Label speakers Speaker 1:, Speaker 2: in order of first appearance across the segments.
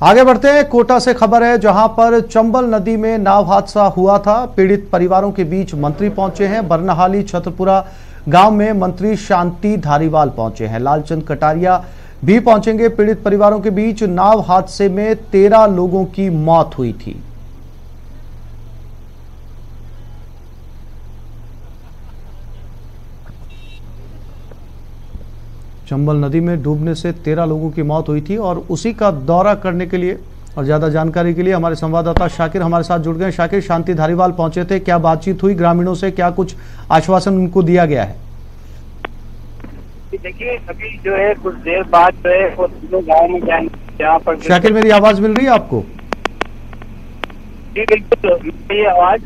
Speaker 1: आगे बढ़ते हैं। कोटा से खबर है जहां पर चंबल नदी में नाव हादसा हुआ था। पीड़ित परिवारों के बीच मंत्री पहुंचे हैं। बरनहाली छतरपुरा गांव में मंत्री शांति धारीवाल पहुंचे हैं। लालचंद कटारिया भी पहुंचेंगे। पीड़ित परिवारों के बीच नाव हादसे में 13 लोगों की मौत हुई थी। चंबल नदी में डूबने से 13 लोगों की मौत हुई थी और उसी का दौरा करने के लिए और ज्यादा जानकारी के लिए हमारे संवाददाता शाकिर हमारे साथ जुड़ गए। शाकिर, शांति धारीवाल पहुंचे थे, क्या बातचीत हुई ग्रामीणों से, क्या कुछ आश्वासन उनको दिया गया है?
Speaker 2: देखिए, अभी जो है कुछ देर बाद जो है वो तीनों गाँव में जहाँ पर
Speaker 1: शाकिर, मेरी आवाज मिल रही है आपको?
Speaker 2: जी बिल्कुल, मेरी आवाज।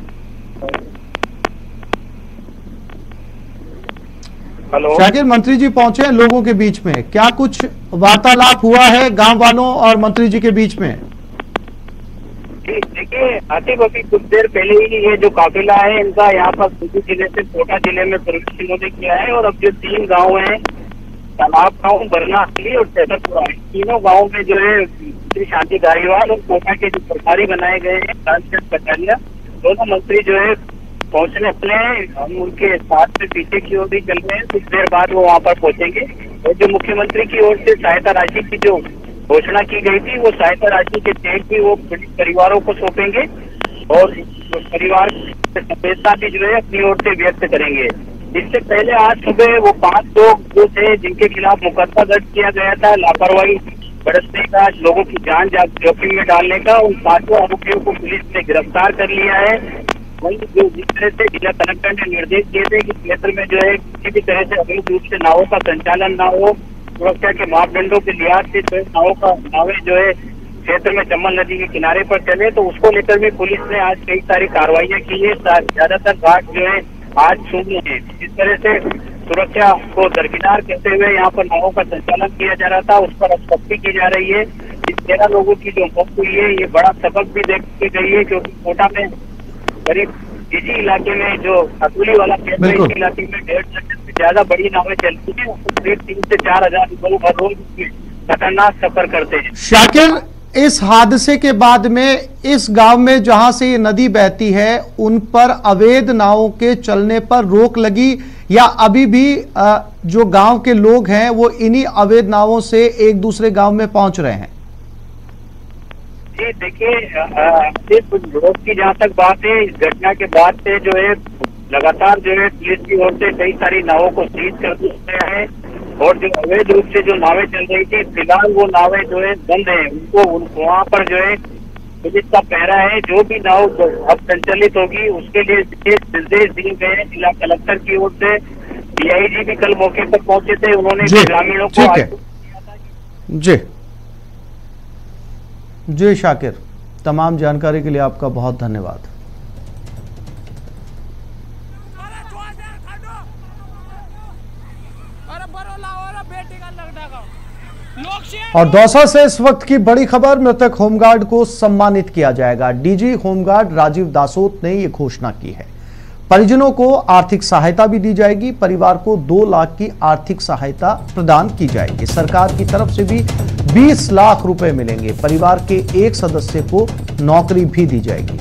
Speaker 2: हेलो
Speaker 1: शाकिर, मंत्री जी पहुंचे हैं लोगों के बीच में, क्या कुछ वार्तालाप हुआ है गांव वालों और मंत्री जी के बीच में?
Speaker 2: जी देखिए आतिफ, अभी कुछ देर पहले ही ये जो काफिला है इनका यहाँ पर सूबी जिले से कोटा जिले में प्रवेश इन्होंने किया है और अब जो 3 गांव हैं, तालाब गाँव, बरनहाली और छतरपुरा, तीनों गाँव में जो है श्री शांति धारीवाल और कोटा के जो प्रभारी बनाए गए हैं लालचंद कटारिया, दोनों मंत्री जो है पहुंचने वाले हैं। हम उनके साथ में पीछे की ओर भी चल रहे हैं। कुछ देर बाद वो वहाँ पर पहुंचेंगे और जो मुख्यमंत्री की ओर से सहायता राशि की जो घोषणा की गई थी, वो सहायता राशि के चेक भी वो परिवारों को सौंपेंगे और परिवार संवेदना भी जो है अपनी ओर से व्यक्त करेंगे। इससे पहले आज सुबह वो 5 लोग जो थे जिनके खिलाफ मुकदमा दर्ज किया गया था लापरवाही बरतने का, लोगों की जान जोखिम में डालने का, उन 5 आरोपियों को पुलिस ने गिरफ्तार कर लिया है। वही जो जिस तरह से जिला कलेक्टर ने निर्देश दिए थे कि क्षेत्र में जो है किसी भी तरह से अवैध रूप से नावों का संचालन ना हो, सुरक्षा के मापदंडों के लिहाज से नावें जो है क्षेत्र में चंबल नदी के किनारे पर चले, तो उसको लेकर भी पुलिस ने आज कई सारी कार्रवाइयां की है। ज्यादातर घाट जो है आज शून्य है। जिस तरह से सुरक्षा को दरकिनार करते हुए यहाँ पर नावों का संचालन किया जा रहा था, उस पर अब सख्ती की जा रही है। इस 13 लोगों की जो मौत हुई है, ये बड़ा सबक भी देखी गई है, क्योंकि कोटा में करीब इसी इलाके में जो अतुली वाला क्षेत्र है, इस इलाके में 1.5 दर्जन से ज्यादा बड़ी नावें चलती हैं। करीब 3 से 4 हजार लोग हर रोज खतरनाक सफर करते हैं।
Speaker 1: शाकिर, इस हादसे के बाद में इस गांव में जहां से ये नदी बहती है उन पर अवैध नावों के चलने पर रोक लगी या अभी भी जो गांव के लोग हैं वो इन्हीं अवैध नावों से एक दूसरे गांव में पहुंच रहे हैं?
Speaker 2: जी देखिए, कुछ रोक की जहाँ तक बात है, इस घटना के बाद से जो है लगातार जो है पुलिस की ओर से कई सारी नावों को सीज कर दिया गया है और जो अवैध रूप से जो नावें चल रही थी, फिलहाल वो नावें जो है बंद है। उनको वहाँ पर जो है पुलिस का पहरा है। जो भी नाव अब संचालित होगी उसके लिए निर्देश दिए गए हैं जिला कलेक्टर की ओर से। डीआईजी भी कल मौके पर पहुंचे थे, उन्होंने ग्रामीणों को
Speaker 1: जी शाकिर, तमाम जानकारी के लिए आपका बहुत धन्यवाद। और दौसा से इस वक्त की बड़ी खबर, मृतक होमगार्ड को सम्मानित किया जाएगा। डीजी होमगार्ड राजीव दासोत ने यह घोषणा की है। परिजनों को आर्थिक सहायता भी दी जाएगी। परिवार को 2 लाख की आर्थिक सहायता प्रदान की जाएगी। सरकार की तरफ से भी 20 लाख रुपए मिलेंगे। परिवार के एक सदस्य को नौकरी भी दी जाएगी।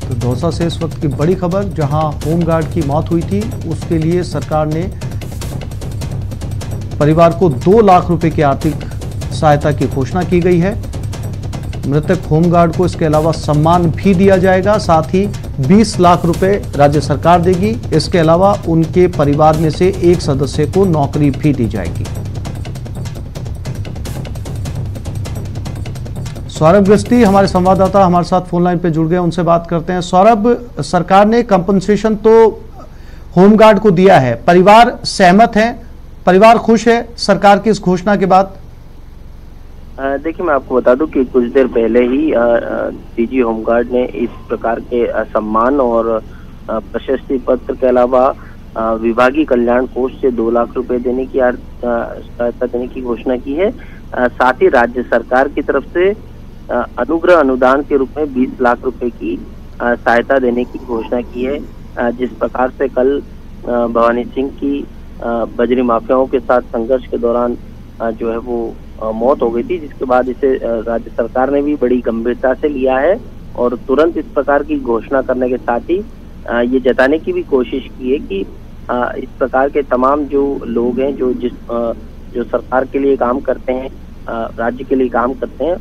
Speaker 1: तो दौसा से इस वक्त की बड़ी खबर, जहां होमगार्ड की मौत हुई थी उसके लिए सरकार ने परिवार को 2 लाख रुपए की आर्थिक सहायता की घोषणा की गई है। मृतक होमगार्ड को इसके अलावा सम्मान भी दिया जाएगा, साथ ही 20 लाख रुपए राज्य सरकार देगी। इसके अलावा उनके परिवार में से एक सदस्य को नौकरी भी दी जाएगी। सौरभ गस्ती हमारे संवाददाता हमारे साथ फोन लाइन पे जुड़ गए, उनसे बात करते हैं। सौरभ, सरकार ने कंपनसेशन तो होमगार्ड को दिया है, परिवार सहमत है, परिवार खुश है सरकार की इस घोषणा के बाद?
Speaker 3: देखिए, मैं आपको बता दूं कि कुछ देर पहले ही डीजी होमगार्ड ने इस प्रकार के सम्मान और प्रशस्ति पत्र के अलावा विभागीय कल्याण कोष से 2 लाख रुपए देने की सहायता देने की घोषणा की है। साथ ही राज्य सरकार की तरफ से अनुग्रह अनुदान के रूप में 20 लाख रुपए की सहायता देने की घोषणा की है। जिस प्रकार से कल भवानी सिंह की बजरी माफियाओं के साथ संघर्ष के दौरान जो है वो मौत हो गई थी, जिसके बाद इसे राज्य सरकार ने भी बड़ी गंभीरता से लिया है और तुरंत इस प्रकार की घोषणा करने के साथ ही ये जताने की भी कोशिश की है कि इस प्रकार के तमाम जो लोग हैं जो सरकार के लिए काम करते हैं, राज्य के लिए काम करते हैं,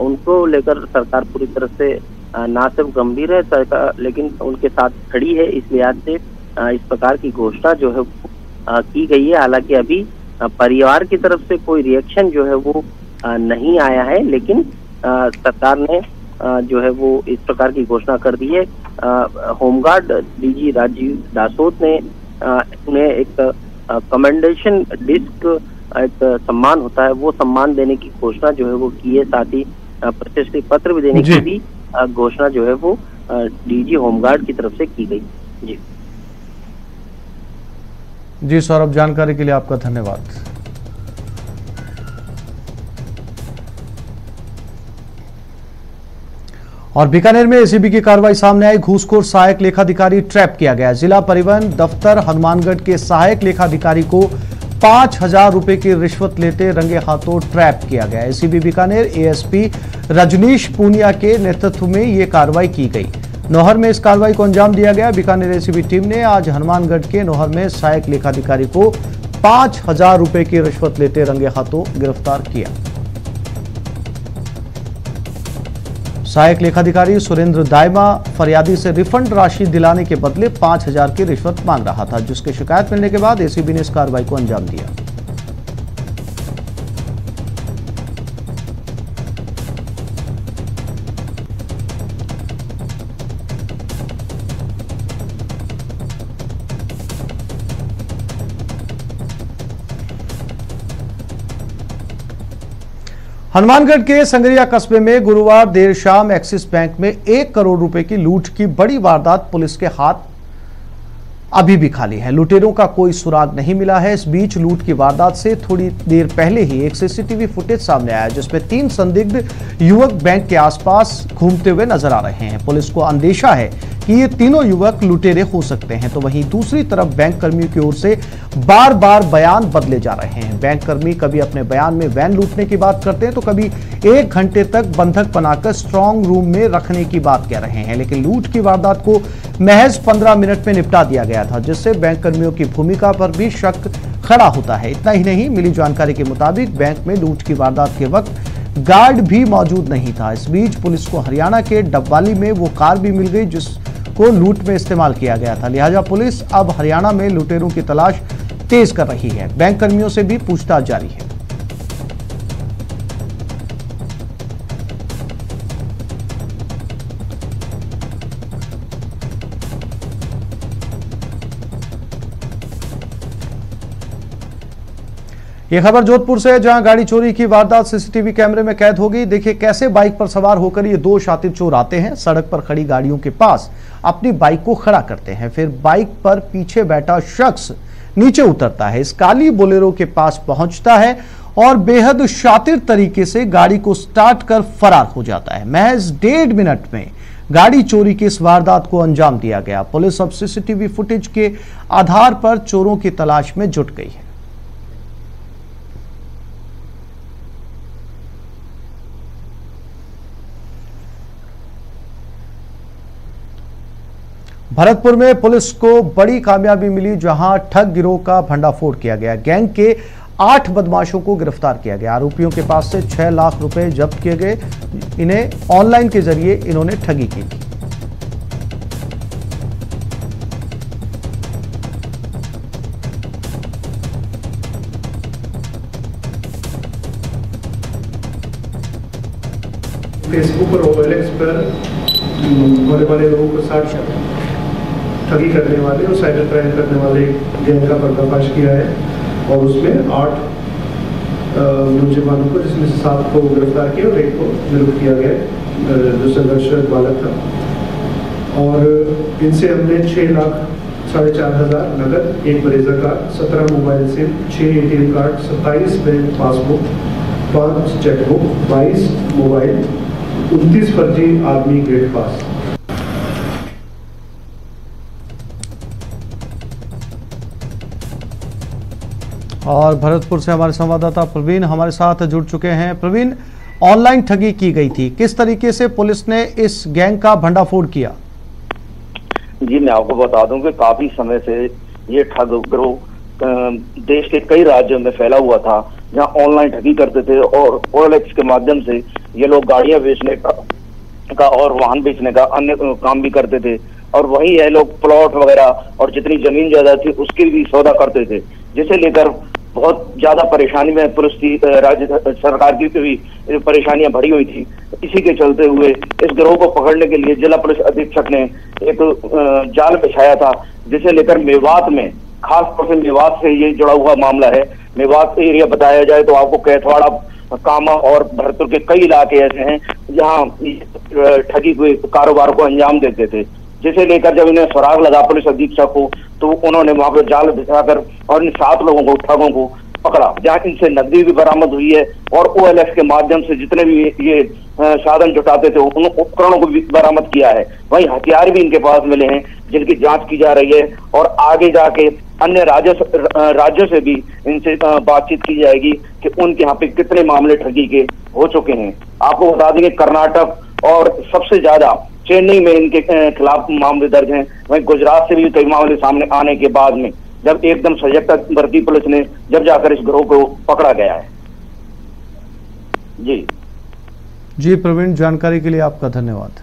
Speaker 3: उनको लेकर सरकार पूरी तरह से ना सिर्फ गंभीर है सरकार, लेकिन उनके साथ खड़ी है। इस लिहाज से इस प्रकार की घोषणा जो है की गई है। हालांकि अभी परिवार की तरफ से कोई रिएक्शन जो है वो नहीं आया है, लेकिन सरकार ने जो है वो इस प्रकार की घोषणा कर दी है। होमगार्ड डीजी राजीव दासोत ने उन्हें एक कमेंडेशन डिस्क, एक सम्मान होता है, वो सम्मान देने की घोषणा जो है वो की है। साथ ही प्रशस्ति पत्र भी देने की भी घोषणा जो है वो डीजी होमगार्ड की तरफ से की गई।
Speaker 1: जी सौरभ, जानकारी के लिए आपका धन्यवाद। और बीकानेर में एसीबी की कार्रवाई सामने आई। घूसखोर सहायक लेखाधिकारी ट्रैप किया गया। जिला परिवहन दफ्तर हनुमानगढ़ के सहायक लेखाधिकारी को 5,000 रुपए की रिश्वत लेते रंगे हाथों ट्रैप किया गया। एसीबी बीकानेर एएसपी रजनीश पूनिया के नेतृत्व में यह कार्रवाई की गई। नौहर में इस कार्रवाई को अंजाम दिया गया। बीकानेर एसीबी टीम ने आज हनुमानगढ़ के नौहर में सहायक लेखाधिकारी को 5,000 रुपए की रिश्वत लेते रंगे हाथों गिरफ्तार किया। सहायक लेखाधिकारी सुरेंद्र दायमा फरियादी से रिफंड राशि दिलाने के बदले 5,000 की रिश्वत मांग रहा था, जिसकी शिकायत मिलने के बाद एसीबी ने इस कार्रवाई को अंजाम दिया। हनुमानगढ़ के संगरिया कस्बे में गुरुवार देर शाम एक्सिस बैंक में 1 करोड़ रुपए की लूट की बड़ी वारदात पुलिस के हाथ अभी भी खाली है। लुटेरों का कोई सुराग नहीं मिला है। इस बीच लूट की वारदात से थोड़ी देर पहले ही एक सीसीटीवी फुटेज सामने आया, जिसमें 3 संदिग्ध युवक बैंक के आसपास घूमते हुए नजर आ रहे हैं। पुलिस को अंदेशा है कि ये तीनों युवक लुटेरे हो सकते हैं। तो वहीं दूसरी तरफ बैंक कर्मियों की ओर से बार बार बयान बदले जा रहे हैं। बैंक कर्मी कभी अपने बयान में वैन लूटने की बात करते हैं, तो कभी 1 घंटे तक बंधक बनाकर स्ट्रांग रूम में रखने की बात कह रहे हैं। लेकिन लूट की वारदात को महज 15 मिनट में निपटा दिया गया था, जिससे बैंक कर्मियों की भूमिका पर भी शक खड़ा होता है। इतना ही नहीं, मिली जानकारी के मुताबिक बैंक में लूट की वारदात के वक्त गार्ड भी मौजूद नहीं था। इस बीच पुलिस को हरियाणा के डबवाली में वो कार भी मिल गई जिसको लूट में इस्तेमाल किया गया था। लिहाजा पुलिस अब हरियाणा में लुटेरों की तलाश तेज कर रही है। बैंक कर्मियों से भी पूछताछ जारी है। ये खबर जोधपुर से है, जहां गाड़ी चोरी की वारदात सीसीटीवी कैमरे में कैद हो गई। देखिए कैसे बाइक पर सवार होकर ये 2 शातिर चोर आते हैं, सड़क पर खड़ी गाड़ियों के पास अपनी बाइक को खड़ा करते हैं, फिर बाइक पर पीछे बैठा शख्स नीचे उतरता है, इस काली बोलेरो के पास पहुंचता है और बेहद शातिर तरीके से गाड़ी को स्टार्ट कर फरार हो जाता है। महज 1.5 मिनट में गाड़ी चोरी की इस वारदात को अंजाम दिया गया। पुलिस अब सीसीटीवी फुटेज के आधार पर चोरों की तलाश में जुट गई है। भरतपुर में पुलिस को बड़ी कामयाबी मिली, जहां ठग गिरोह का भंडाफोड़ किया गया। गैंग के 8 बदमाशों को गिरफ्तार किया गया। आरोपियों के पास से 6 लाख रुपए जब्त किए गए। इन्हें ऑनलाइन के जरिए इन्होंने ठगी की थी।
Speaker 4: फेसबुक और OLX पर बड़े बड़े लोगों के साथ ठगी करने वाले और साइबर क्राइम करने वाले गैंग का पर्दाफाश किया है और उसमें 8 नौजवानों को, जिसमें से 7 को गिरफ्तार किया और 1 को निरुक्त किया गया, जो संघर्षरत बालक था। और इनसे हमने 6 लाख 4,500 हज़ार नगद, 1 Brezza car, 17 mobile SIM, 6 ATM card, 27 bank passbook, 5 chequebook, 22 mobile 29 फर्जी आर्मी ग्रेड पास।
Speaker 1: और भरतपुर से हमारे संवाददाता प्रवीण हमारे साथ जुड़ चुके हैं। प्रवीण, ऑनलाइन ठगी की गई थी, किस तरीके से पुलिस ने इस गैंग का भंडाफोड़ किया?
Speaker 5: जी, मैं आपको बता दूं कि काफी समय से ये ठग गिरोह देश के कई राज्यों में फैला हुआ था, जहां ऑनलाइन ठगी करते थे और OLX के माध्यम से ये लोग गाड़ियां बेचने का और वाहन बेचने का अन्य काम भी करते थे। और वहीं ये लोग प्लॉट वगैरह और जितनी जमीन जायदाद थी उसकी भी सौदा करते थे, जिसे लेकर बहुत ज्यादा परेशानी में पुलिस की, राज्य सरकार की भी परेशानियां बढ़ी हुई थी। इसी के चलते हुए इस गिरोह को पकड़ने के लिए जिला पुलिस अधीक्षक ने एक जाल बिछाया था, जिसे लेकर मेवात में, खास तौर से मेवात से ये जुड़ा हुआ मामला है। मेवात एरिया बताया जाए तो आपको कैथवाड़ा, कामा और भरतपुर के कई इलाके ऐसे हैं जहां ठगी हुए कारोबार को अंजाम देते थे, जिसे लेकर जब इन्हें सुराग लगा पुलिस अधीक्षक को, तो उन्होंने वहां पर जाल बिछाकर और इन 7 लोगों को, ठगों को पकड़ा, जहां इनसे नकदी भी बरामद हुई है और OLX के माध्यम से जितने भी ये साधन जुटाते थे उन उपकरणों को भी बरामद किया है। वहीं हथियार भी इनके पास मिले हैं, जिनकी जांच की जा रही है और आगे जाके अन्य राज्यों से भी इनसे बातचीत की जाएगी कि उनके यहाँ पे कितने मामले ठगी के हो चुके हैं। आपको बता देंगे कर्नाटक और सबसे ज्यादा चेन्नई में इनके खिलाफ मामले दर्ज हैं। वहीं गुजरात से भी कई मामले सामने आने के बाद में जब एकदम सजगता बरती पुलिस ने, जब जाकर इस गिरोह को पकड़ा गया है। जी
Speaker 1: प्रवीण, जानकारी के लिए आपका धन्यवाद।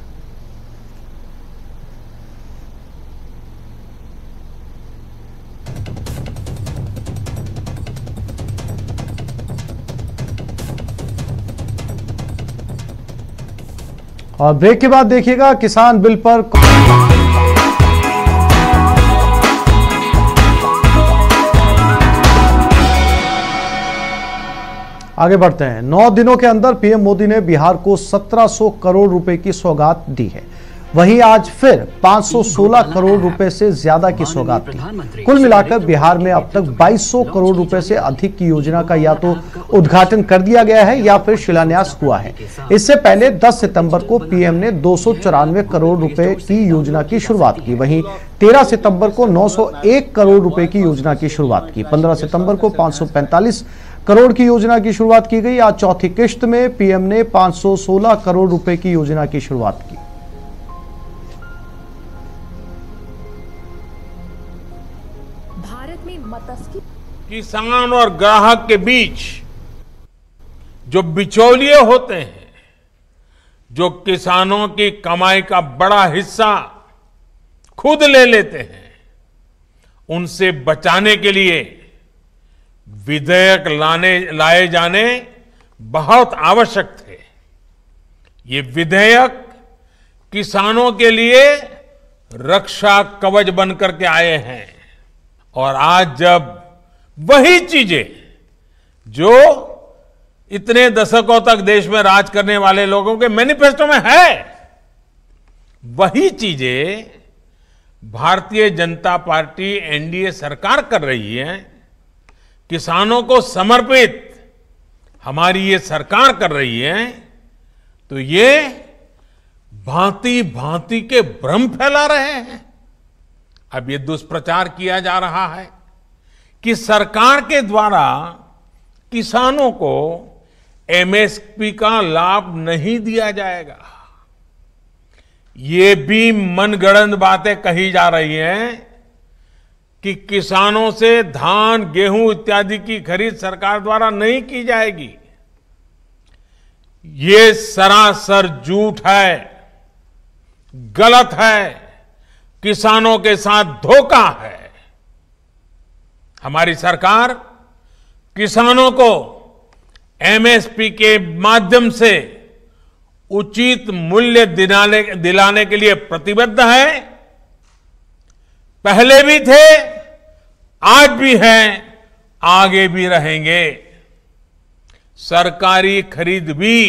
Speaker 1: और ब्रेक के बाद देखिएगा किसान बिल पर आगे बढ़ते हैं। 9 दिनों के अंदर पीएम मोदी ने बिहार को 1700 करोड़ रुपए की सौगात दी है। वहीं आज फिर 516 करोड़ रुपए से ज्यादा की सौगात दी। कुल मिलाकर बिहार में अब तक 2200 करोड़ रुपए से अधिक की योजना का या तो उद्घाटन कर दिया गया है या फिर शिलान्यास हुआ है। इससे पहले 10 सितंबर को पीएम ने 294 करोड़ रुपए की योजना की शुरुआत की। वहीं 13 सितंबर को 901 करोड़ रुपए की योजना की शुरुआत की। 15 सितंबर को 545 करोड़ की योजना की शुरुआत की गई। आज चौथी किश्त में पीएम ने 516 करोड़ रुपए की योजना की शुरुआत की।
Speaker 6: भारत में मत्स्य
Speaker 7: किसान और ग्राहक के बीच जो बिचौलिए होते हैं, जो किसानों की कमाई का बड़ा हिस्सा खुद ले लेते हैं, उनसे बचाने के लिए विधेयक लाए जाने बहुत आवश्यक थे। ये विधेयक किसानों के लिए रक्षा कवच बनकर के आए हैं। और आज जब वही चीजें जो इतने दशकों तक देश में राज करने वाले लोगों के मैनिफेस्टो में है, वही चीजें भारतीय जनता पार्टी एनडीए सरकार कर रही है, किसानों को समर्पित हमारी ये सरकार कर रही है, तो ये भांति भांति के भ्रम फैला रहे हैं। अब ये दुष्प्रचार किया जा रहा है कि सरकार के द्वारा किसानों को एमएसपी का लाभ नहीं दिया जाएगा। ये भी मनगढ़ंत बातें कही जा रही हैं कि किसानों से धान, गेहूं इत्यादि की खरीद सरकार द्वारा नहीं की जाएगी। ये सरासर झूठ है, गलत है, किसानों के साथ धोखा है। हमारी सरकार किसानों को एमएसपी के माध्यम से उचित मूल्य दिलाने के लिए प्रतिबद्ध है। पहले भी थे, आज भी हैं, आगे भी रहेंगे। सरकारी खरीद भी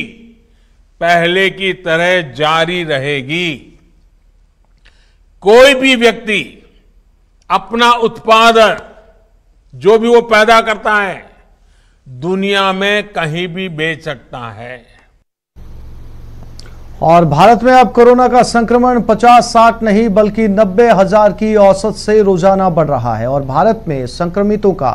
Speaker 7: पहले की तरह जारी रहेगी। कोई भी व्यक्ति अपना उत्पादन जो भी वो पैदा करता है दुनिया में कहीं भी बेच सकता है।
Speaker 1: और भारत में अब कोरोना का संक्रमण 50-60 नहीं बल्कि 90,000 की औसत से रोजाना बढ़ रहा है और भारत में संक्रमितों का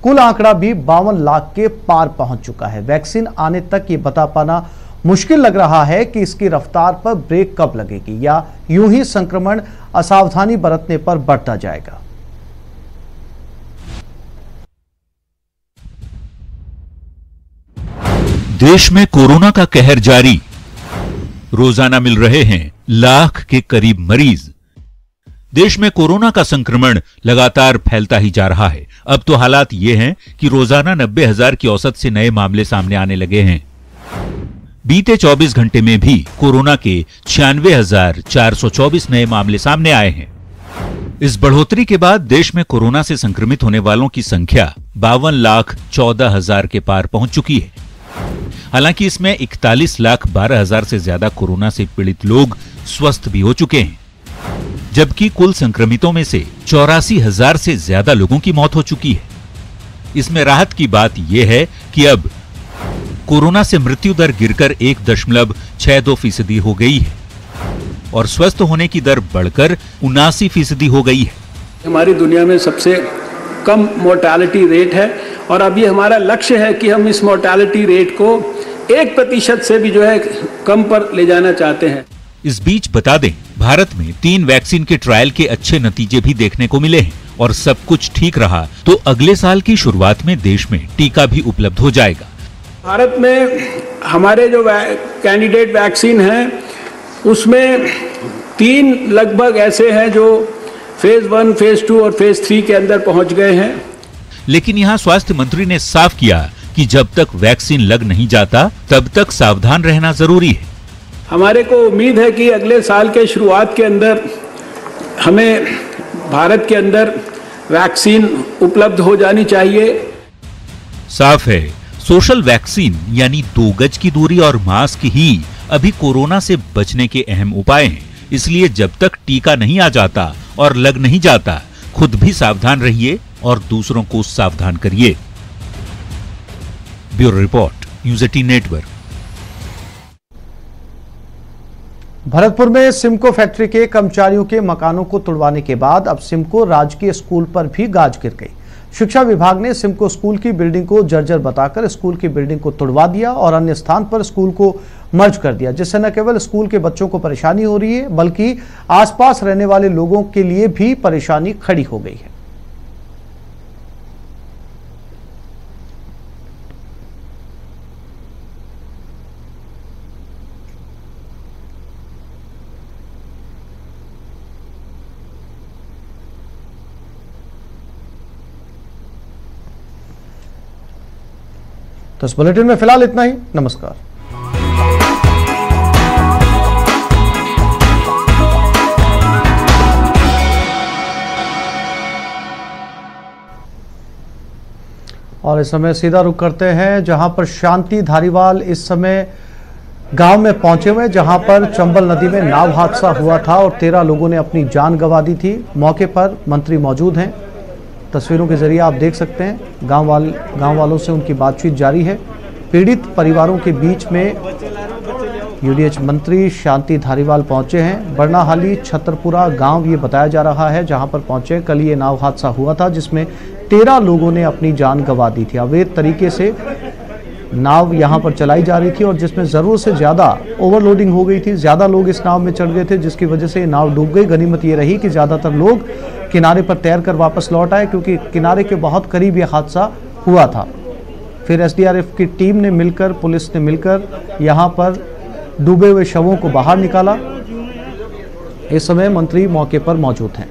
Speaker 1: कुल आंकड़ा भी 52 लाख के पार पहुंच चुका है। वैक्सीन आने तक ये बता पाना मुश्किल लग रहा है कि इसकी रफ्तार पर ब्रेक कब लगेगी या यूं ही संक्रमण असावधानी बरतने पर बढ़ता जाएगा।
Speaker 8: देश में कोरोना का कहर जारी, रोजाना मिल रहे हैं लाख के करीब मरीज। देश में कोरोना का संक्रमण लगातार फैलता ही जा रहा है। अब तो हालात ये हैं कि रोजाना 90,000 की औसत से नए मामले सामने आने लगे हैं। बीते 24 घंटे में भी कोरोना के 96,424 नए मामले सामने आए हैं। इस बढ़ोतरी के बाद देश में कोरोना से संक्रमित होने वालों की संख्या 52,14,000 के पार पहुंच चुकी है। हालांकि इसमें 41,12,000 से ज्यादा कोरोना से पीड़ित लोग स्वस्थ भी हो चुके हैं, जबकि कुल संक्रमितों में से 84,000 से ज्यादा लोगों की मौत हो चुकी है। इसमें राहत की बात यह है कि अब कोरोना से मृत्यु दर गिरकर 1.62% हो गई है और स्वस्थ होने की दर बढ़कर 79% हो गई है।
Speaker 9: हमारी दुनिया में सबसे कम मोर्टालिटी रेट है और अभी हमारा लक्ष्य है कि हम इस मोर्टालिटी रेट को 1% से भी जो है कम पर ले जाना चाहते हैं।
Speaker 8: इस बीच बता दें, भारत में 3 वैक्सीन के ट्रायल के अच्छे नतीजे भी देखने को मिले हैं और सब कुछ ठीक रहा तो अगले साल की शुरुआत में देश में टीका भी उपलब्ध हो जाएगा।
Speaker 9: भारत में हमारे जो कैंडिडेट वैक्सीन हैं उसमें 3 लगभग ऐसे हैं जो फेज 1, फेज 2 और फेज 3 के अंदर पहुंच गए हैं।
Speaker 8: लेकिन यहाँ स्वास्थ्य मंत्री ने साफ किया कि जब तक वैक्सीन लग नहीं जाता तब तक सावधान रहना जरूरी है।
Speaker 9: हमारे को उम्मीद है कि अगले साल के शुरुआत के अंदर हमें भारत के अंदर वैक्सीन उपलब्ध हो जानी चाहिए।
Speaker 8: साफ है, सोशल वैक्सीन यानी 2 गज की दूरी और मास्क ही अभी कोरोना से बचने के अहम उपाय हैं। इसलिए जब तक टीका नहीं आ जाता और लग नहीं जाता, खुद भी सावधान रहिए और दूसरों को सावधान करिए। Bureau report, news 18 network.
Speaker 1: Bharatpur में सिमको फैक्ट्री के कर्मचारियों के मकानों को तुड़वाने के बाद अब सिमको राजकीय स्कूल पर भी गाज गिर गई। शिक्षा विभाग ने सिमको स्कूल की बिल्डिंग को जर्जर बताकर स्कूल की बिल्डिंग को तुड़वा दिया और अन्य स्थान पर स्कूल को मर्ज कर दिया, जिससे न केवल स्कूल के बच्चों को परेशानी हो रही है बल्कि आसपास रहने वाले लोगों के लिए भी परेशानी खड़ी हो गई है। तो इस बुलेटिन में फिलहाल इतना ही। नमस्कार। और इस समय सीधा रुख करते हैं जहां पर शांति धारीवाल इस समय गांव में पहुंचे हुए, जहां पर चंबल नदी में नाव हादसा हुआ था और 13 लोगों ने अपनी जान गंवा दी थी। मौके पर मंत्री मौजूद हैं, तस्वीरों के जरिए आप देख सकते हैं। गांव वालों से उनकी बातचीत जारी है। पीड़ित परिवारों के बीच में यूडीएच मंत्री शांति धारीवाल पहुंचे हैं। बरनाहाली छतरपुरा गांव ये बताया जा रहा है जहां पर पहुंचे। कल ये नाव हादसा हुआ था जिसमें 13 लोगों ने अपनी जान गंवा दी थी। अवैध तरीके से नाव यहां पर चलाई जा रही थी और जिसमें जरूरत से ज्यादा ओवरलोडिंग हो गई थी। ज्यादा लोग इस नाव में चढ़ गए थे जिसकी वजह से ये नाव डूब गई। गनीमत ये रही कि ज्यादातर लोग किनारे पर तैरकर वापस लौट आए क्योंकि किनारे के बहुत करीब यह हादसा हुआ था। फिर एसडीआरएफ की टीम ने मिलकर, पुलिस ने मिलकर यहां पर डूबे हुए शवों को बाहर निकाला। इस समय मंत्री मौके पर मौजूद हैं।